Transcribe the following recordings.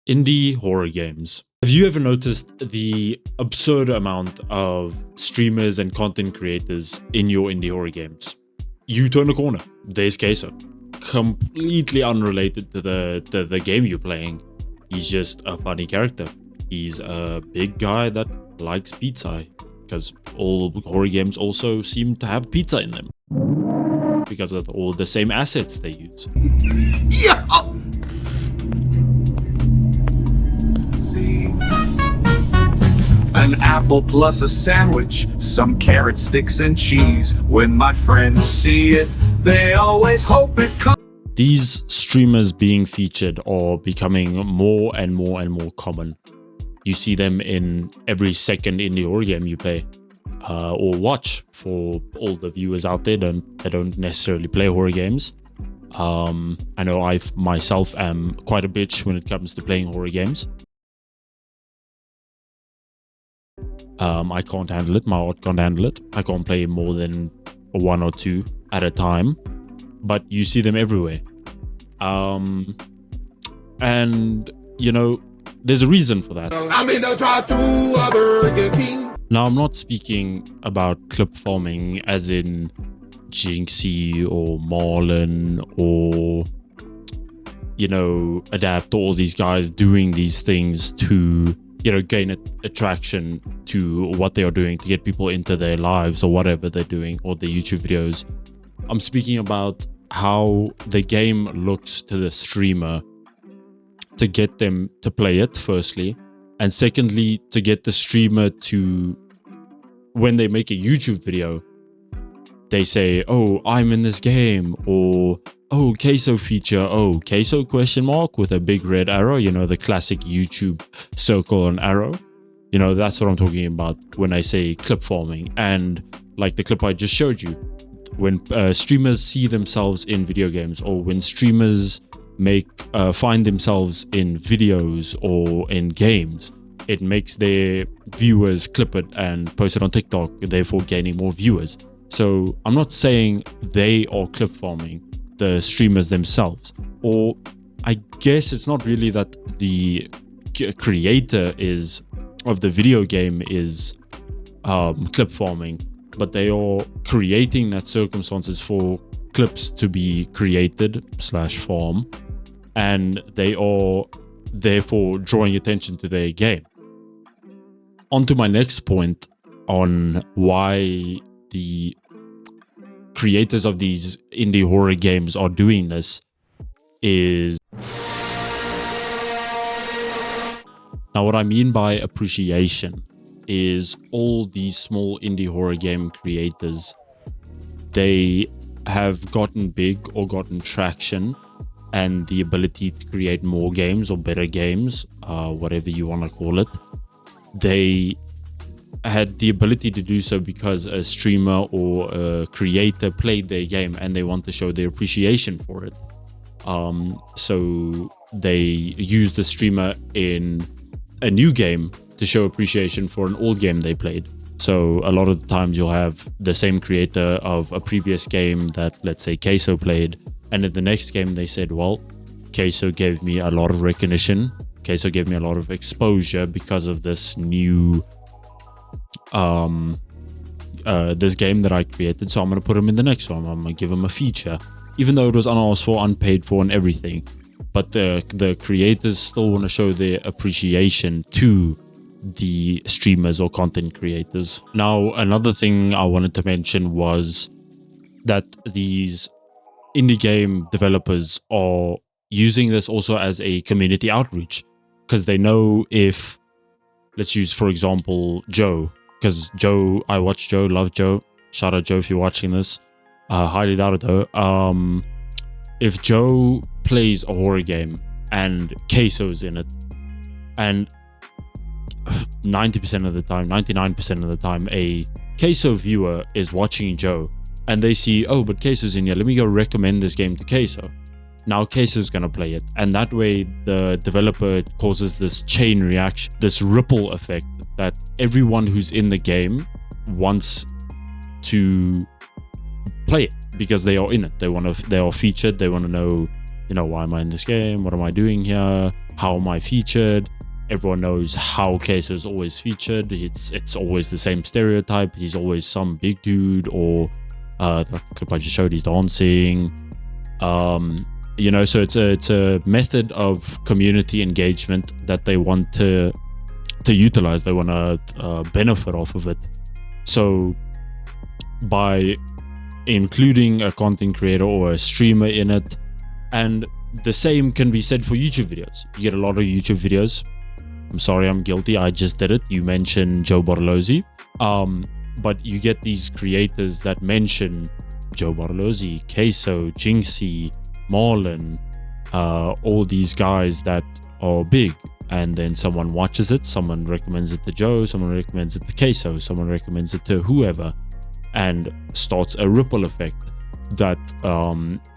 Indie horror games. Have you ever noticed the absurd amount of streamers and content creators in your indie horror games? You turn a corner, there's Queso. Completely unrelated to the game you're playing. He's just a funny character. He's a big guy that likes pizza, because all horror games also seem to have pizza in them, because of all the same assets they use. Yeah. An apple plus a sandwich, some carrot sticks and cheese. When my friends see it, they always hope it comes. These streamers being featured are becoming more and more and more common. You see them in every second indie horror game you play or watch. For all the viewers out there that don't necessarily play horror games. I know I myself am quite a bitch when it comes to playing horror games. I can't handle it. My heart can't handle it. I can't play more than one or two at a time. But you see them everywhere. And, you know, there's a reason for that. I'm in the drive-thru of Burger King. Now, I'm not speaking about clip farming as in Jinxie or Marlon or, you know, Adapt, all these guys doing these things to, you know, gain attraction to what they are doing, to get people into their lives or whatever they're doing, or their YouTube videos. I'm speaking about how the game looks to the streamer to get them to play it, firstly, and secondly, to get the streamer to, when they make a YouTube video, they say, oh, I'm in this game, or oh, Queso feature, oh, Queso question mark with a big red arrow, you know, the classic YouTube circle and arrow. You know, that's what I'm talking about when I say clip farming. And like the clip I just showed you, when streamers see themselves in video games, or when streamers find themselves in videos or in games, it makes their viewers clip it and post it on TikTok, therefore gaining more viewers. So I'm not saying they are clip farming, the streamers themselves, or I guess it's not really that the creator of the video game is clip farming, but they are creating that circumstances for clips to be created / farm, and they are therefore drawing attention to their game. On to my next point on why the creators of these indie horror games are doing this is, now what I mean by appreciation is all these small indie horror game creators, they have gotten big or gotten traction and the ability to create more games or better games, whatever you want to call it. They had the ability to do so because a streamer or a creator played their game and they want to show their appreciation for it. So they use the streamer in a new game to show appreciation for an old game they played. So a lot of the times you'll have the same creator of a previous game that, let's say, Queso played, and in the next game they said, well, Queso gave me a lot of recognition, Queso gave me a lot of exposure because of this new this game that I created, so I'm going to put him in the next one. I'm going to give him a feature, even though it was unasked for, unpaid for and everything. But the creators still want to show their appreciation to the streamers or content creators. Now, another thing I wanted to mention was that these indie game developers are using this also as a community outreach, because they know if, let's use for example Joe, because Joe, I watch Joe, love Joe, shout out Joe if you're watching this, highly doubt it though. If Joe plays a horror game and Queso's in it, and 90% of the time, 99% of the time, a Queso viewer is watching Joe and they see, oh, but Queso's in here, let me go recommend this game to Queso. Now Queso's gonna play it, and that way the developer causes this chain reaction, this ripple effect, that everyone who's in the game wants to play it because they are in it. They are featured. They want to know, you know, why am I in this game? What am I doing here? how am I featured. Everyone knows how Queso is always featured. It's always the same stereotype. He's always some big dude, or like the clip I just showed, he's dancing. You know, so it's a method of community engagement that they want to utilize. They want to benefit off of it. So by including a content creator or a streamer in it, and the same can be said for YouTube videos. You get a lot of YouTube videos. I'm sorry, I'm guilty. I just did it. You mentioned Joe Bartolozzi. But you get these creators that mention Joe Bartolozzi, Queso, Jinxie, Marlon, all these guys that are big. And then someone watches it, someone recommends it to Joe, someone recommends it to Queso, someone recommends it to whoever, and starts a ripple effect that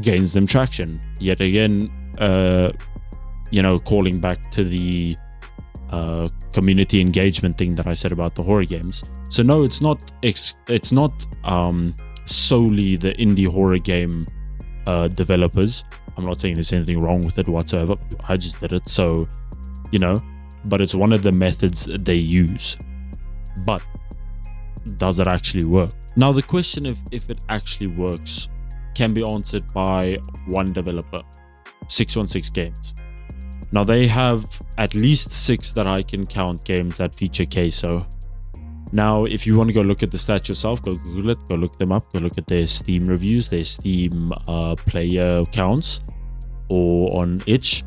gains them traction. Yet again, you know, calling back to the community engagement thing that I said about the horror games. So no, it's not solely the indie horror game developers. I'm not saying there's anything wrong with it whatsoever. I just did it, so you know, but it's one of the methods they use. But does it actually work? Now the question if it actually works can be answered by one developer, 616 Games. Now they have at least 6 that I can count games that feature Queso. Now if you want to go look at the stats yourself, go Google it, go look them up, go look at their Steam reviews, their Steam player counts, or on itch.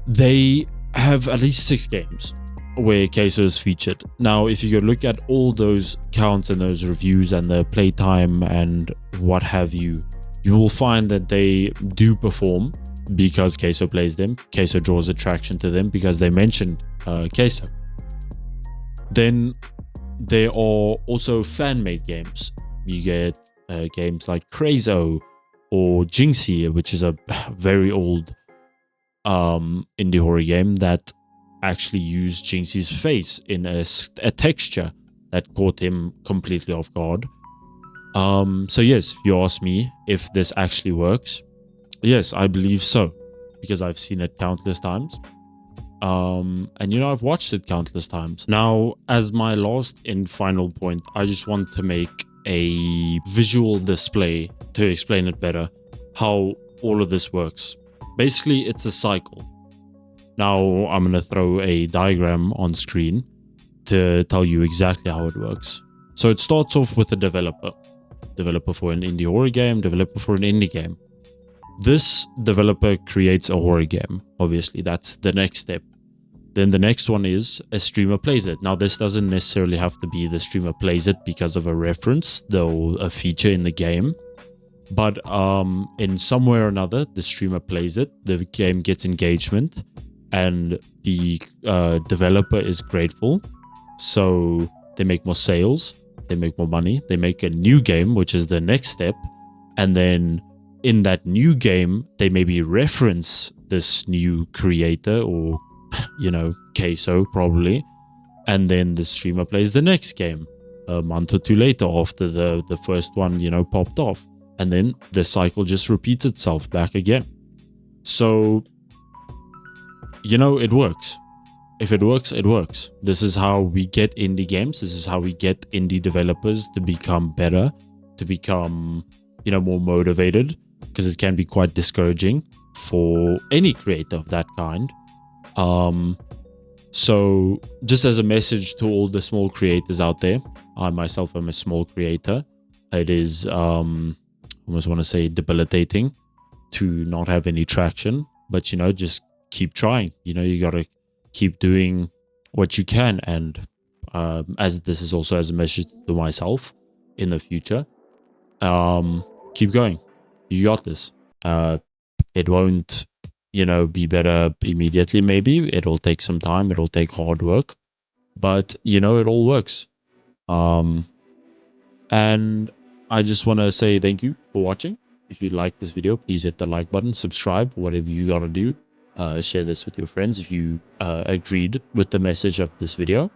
They have at least 6 games where Queso is featured. Now if you go look at all those counts and those reviews and the playtime and what have you, you will find that they do perform because Queso plays them. Queso draws attraction to them because they mentioned Queso. Then there are also fan-made games. You get games like Crazo or Jinxie, which is a very old indie horror game that actually used Jinxie's face in a texture that caught him completely off guard. So yes, if you ask me if this actually works, yes, I believe so, because I've seen it countless times. And you know, I've watched it countless times. Now, as my last and final point, I just want to make a visual display to explain it better, how all of this works. Basically, it's a cycle. Now, I'm going to throw a diagram on screen to tell you exactly how it works. So it starts off with a developer for an indie horror game, developer for an indie game. This developer creates a horror game. Obviously, that's the next step. Then the next one is a streamer plays it. Now, this doesn't necessarily have to be the streamer plays it because of a reference, though a feature in the game. But in some way or another, the streamer plays it, the game gets engagement, and the developer is grateful. So they make more sales, they make more money, they make a new game, which is the next step. And then in that new game, they maybe reference this new creator or, you know, Queso probably. And then the streamer plays the next game a month or two later after the first one, you know, popped off. And then the cycle just repeats itself back again. So, you know, it works. If it works, it works. This is how we get indie games. This is how we get indie developers to become better, to become, you know, more motivated, because it can be quite discouraging for any creator of that kind. So just as a message to all the small creators out there, I myself am a small creator. It is, almost want to say debilitating to not have any traction, but, you know, just keep trying. You know, you got to keep doing what you can. And as this is also as a message to myself in the future, keep going. You got this. It won't, you know, be better immediately. Maybe it'll take some time. It'll take hard work, but, you know, it all works. And I just want to say thank you for watching. If you like this video, please hit the like button, subscribe, whatever you got to do. Share this with your friends if you agreed with the message of this video.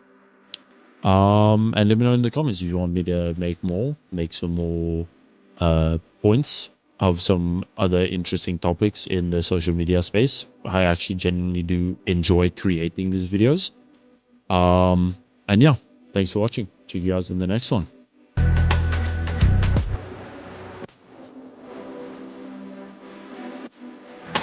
And let me know in the comments if you want me to make some more points of some other interesting topics in the social media space. I actually genuinely do enjoy creating these videos. And yeah, thanks for watching. See you guys in the next one.